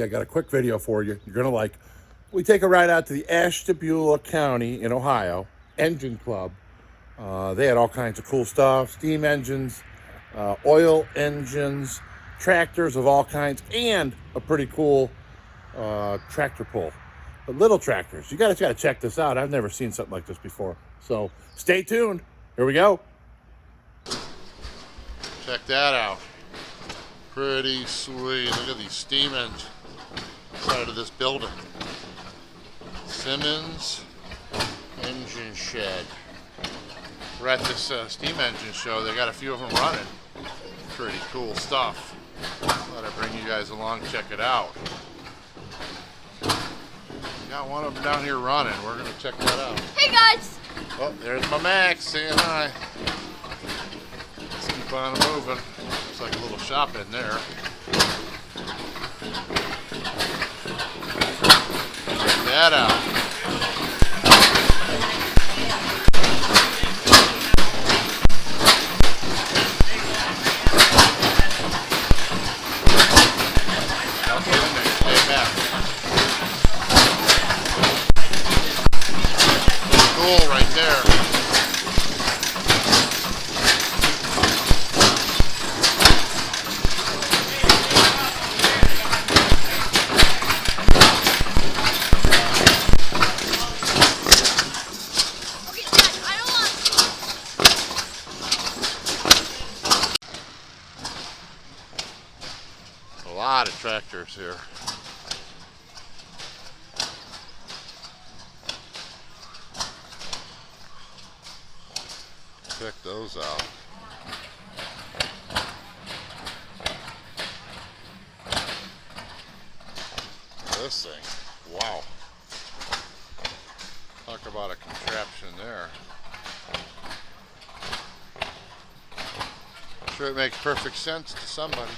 I got a quick video for you. You're going to like. We take a ride out to the Ashtabula County in Ohio Engine Club. They had all kinds of cool stuff: steam engines, oil engines, tractors of all kinds, and a pretty cool tractor pull. But little tractors. You guys got to check this out. I've never seen something like this before. So stay tuned. Here we go. Check that out. Pretty sweet. Look at these steam engines inside of this building. Simmons Engine Shed. We're at this steam engine show. They got a few of them running. Pretty cool stuff. Thought I'd bring you guys along, check it out. Got one of them down here running. We're gonna check that out. Hey guys! Oh, there's my Max saying hi. Let's keep on moving. Looks like a little shop in there. Check that out. Cool right there. A lot of tractors here. Check those out. This thing, wow. Talk about a contraption there. I'm sure it makes perfect sense to somebody.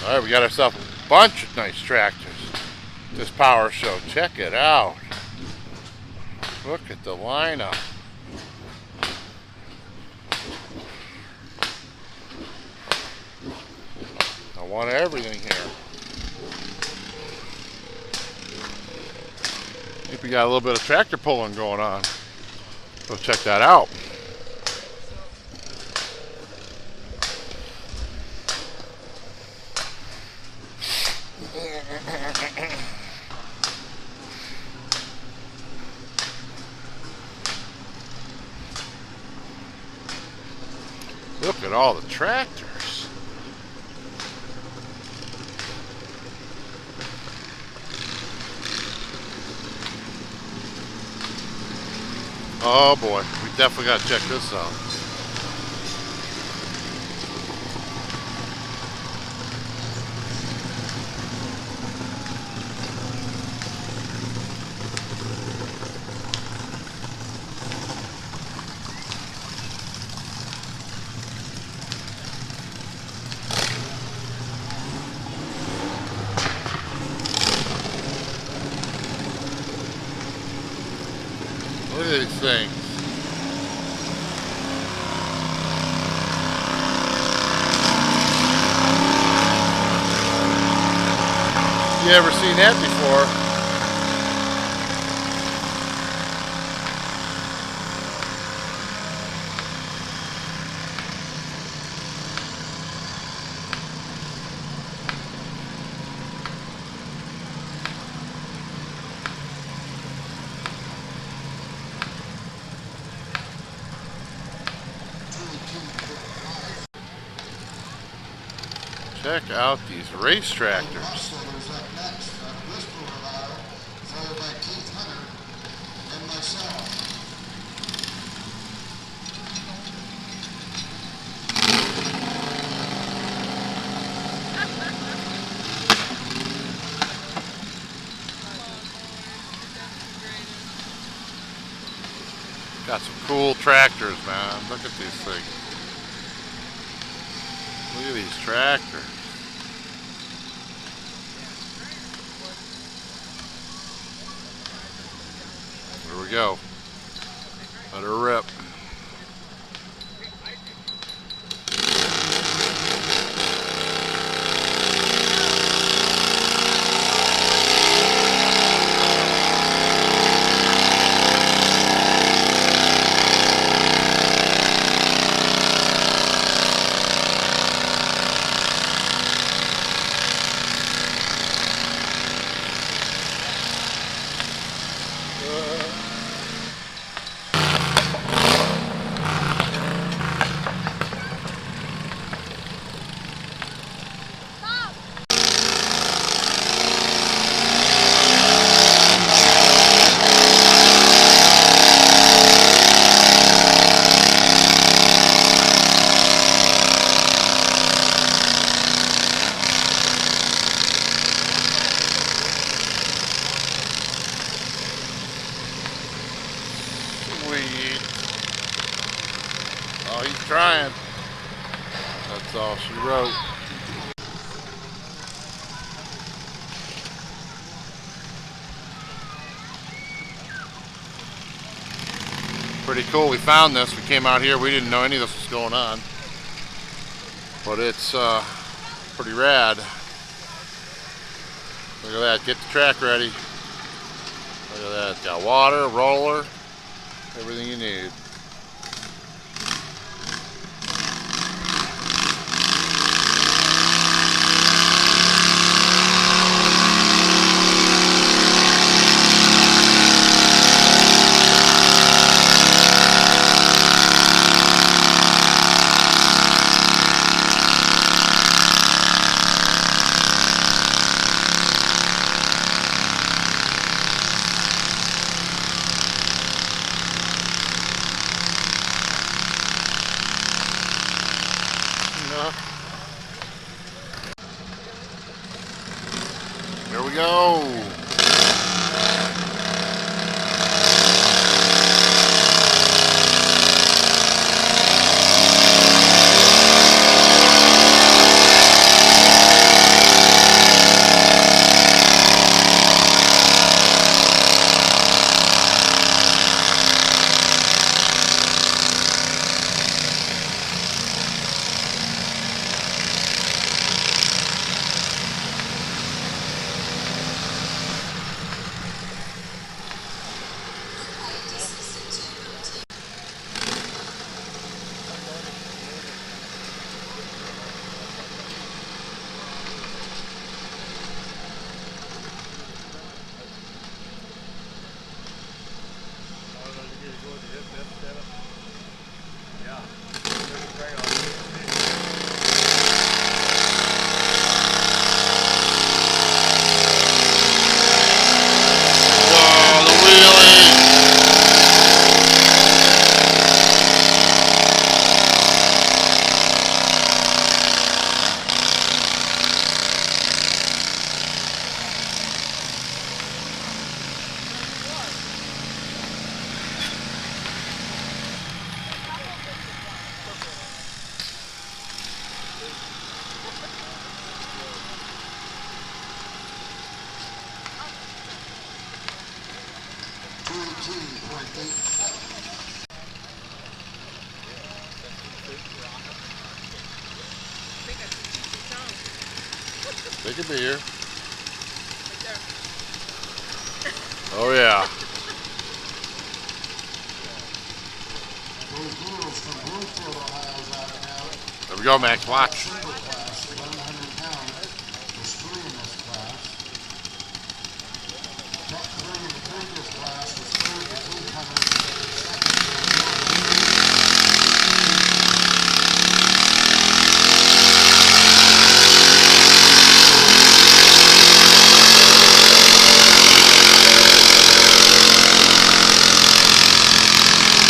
All right, we got ourselves a bunch of nice tractors. This power show, check it out. Look at the lineup. I want everything here. I think we got a little bit of tractor pulling going on. Go check that out. Look at all the tractors. Oh boy, we definitely got to check this out. Look at these things. You ever seen that before? Check out these race tractors. Got some cool tractors, man. Look at these things. Look at these tractors. There we go. Let her rip. he's trying. That's all she wrote. Pretty cool. We found this. We came out here. We didn't know any of this was going on. But it's pretty rad. Look at that. Get the track ready. Look at that. It's got water, roller, everything you need. Here we go. Take a beer. Oh yeah. There we go, Max. Watch.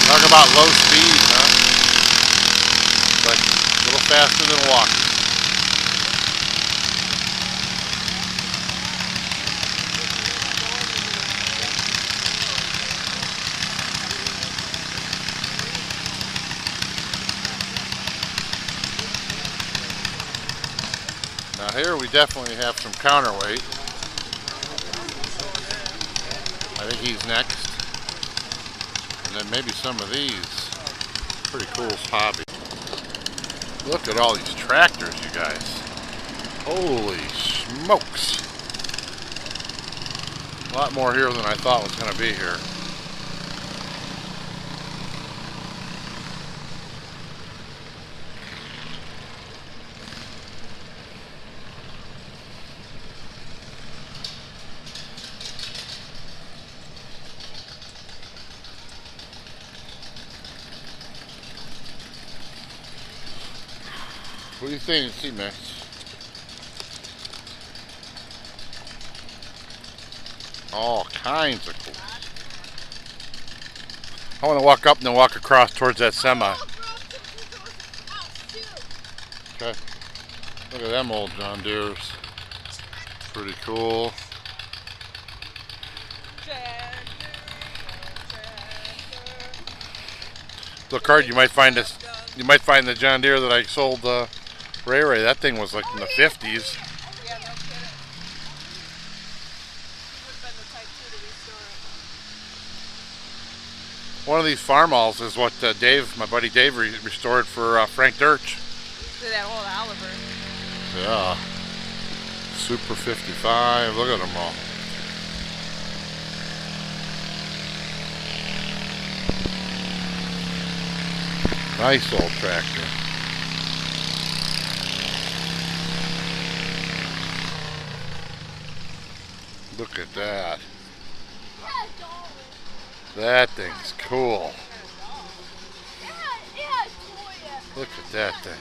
Talk about low speed, huh? Like a little faster than a walk. Now here we definitely have some counterweight. I think he's next. And then maybe some of these. Pretty cool hobby. Look at all these tractors, you guys. Holy smokes. A lot more here than I thought was going to be here. What do you think, C-Max? All kinds of cool. I want to walk up and then walk across towards that semi. Okay. Look at them old John Deeres. Pretty cool. Look hard, you might find this You might find the John Deere that I sold Ray Ray. That thing was like in the 50s. Yeah, no kidding. Would have been the type 2 to restore it. One of these farmalls is what Dave, my buddy Dave, restored for Frank Dirch. To that old Oliver. Yeah. Super 55. Look at them all. Nice old tractor. Look at that. That thing's cool. Look at that thing.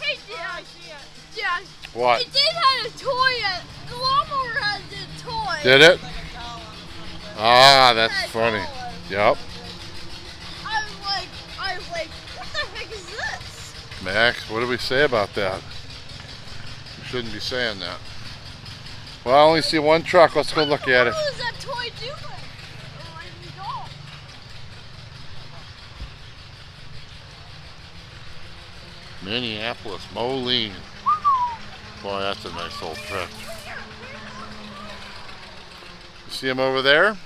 Hey, Dad. What? It did have a toy. The lawnmower has a toy. Did it? Ah, that's funny. Yep. I was like, what the heck is this? Max, what do we say about that? We shouldn't be saying that. Well, I only see one truck. Let's go look at it. What was that toy doing? Oh, I don't. Minneapolis Moline. Boy, that's a nice old tractor. You see him over there?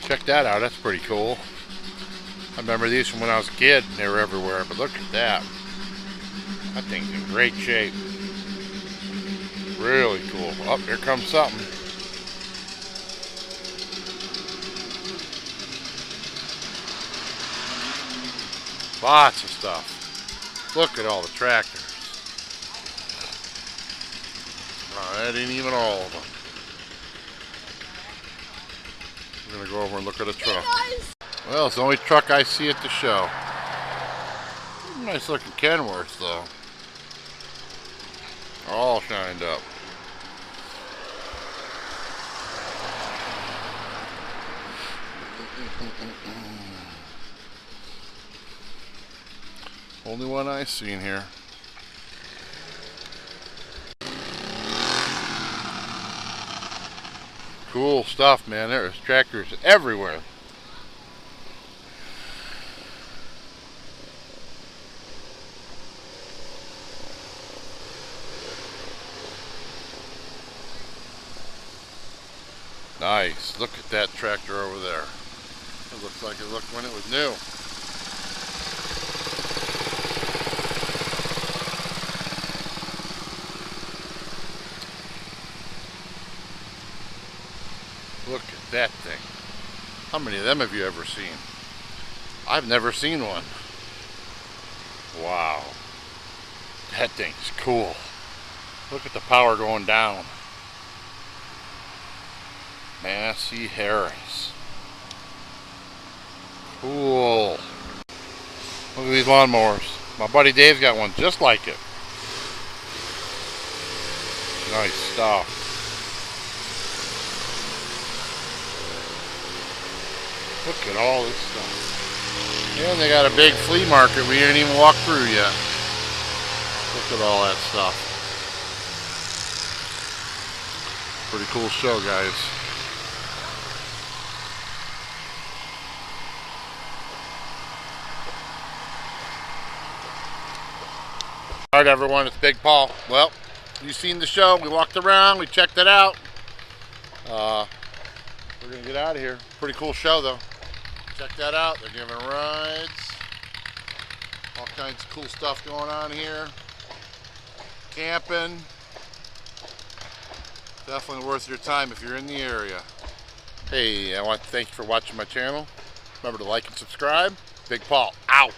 Check that out, that's pretty cool. I remember these from when I was a kid and they were everywhere, but look at that. That thing's in great shape. Really cool. Oh, here comes something. Lots of stuff. Look at all the tractors. Oh, that ain't even all of them. We're gonna go over and look at a truck. Well, it's the only truck I see at the show. Nice looking Kenworth though. All shined up. Only one I've seen here. Cool stuff, man. There's tractors everywhere. Nice. Look at that tractor over there. It looks like it looked when it was new. Look at that thing. How many of them have you ever seen? I've never seen one. Wow. That thing's cool. Look at the power going down. Massey Harris. Cool. Look at these lawnmowers. My buddy Dave's got one just like it. Nice stuff. Look at all this stuff. And they got a big flea market we didn't even walk through yet. Look at all that stuff. Pretty cool show, guys. Alright everyone, it's Big Paul. Well, you've seen the show. We walked around, we checked it out. We're gonna get out of here. Pretty cool show though. Check that out. They're giving rides. All kinds of cool stuff going on here. Camping. Definitely worth your time if you're in the area. Hey, I want to thank you for watching my channel. Remember to like and subscribe. Big Paul, out.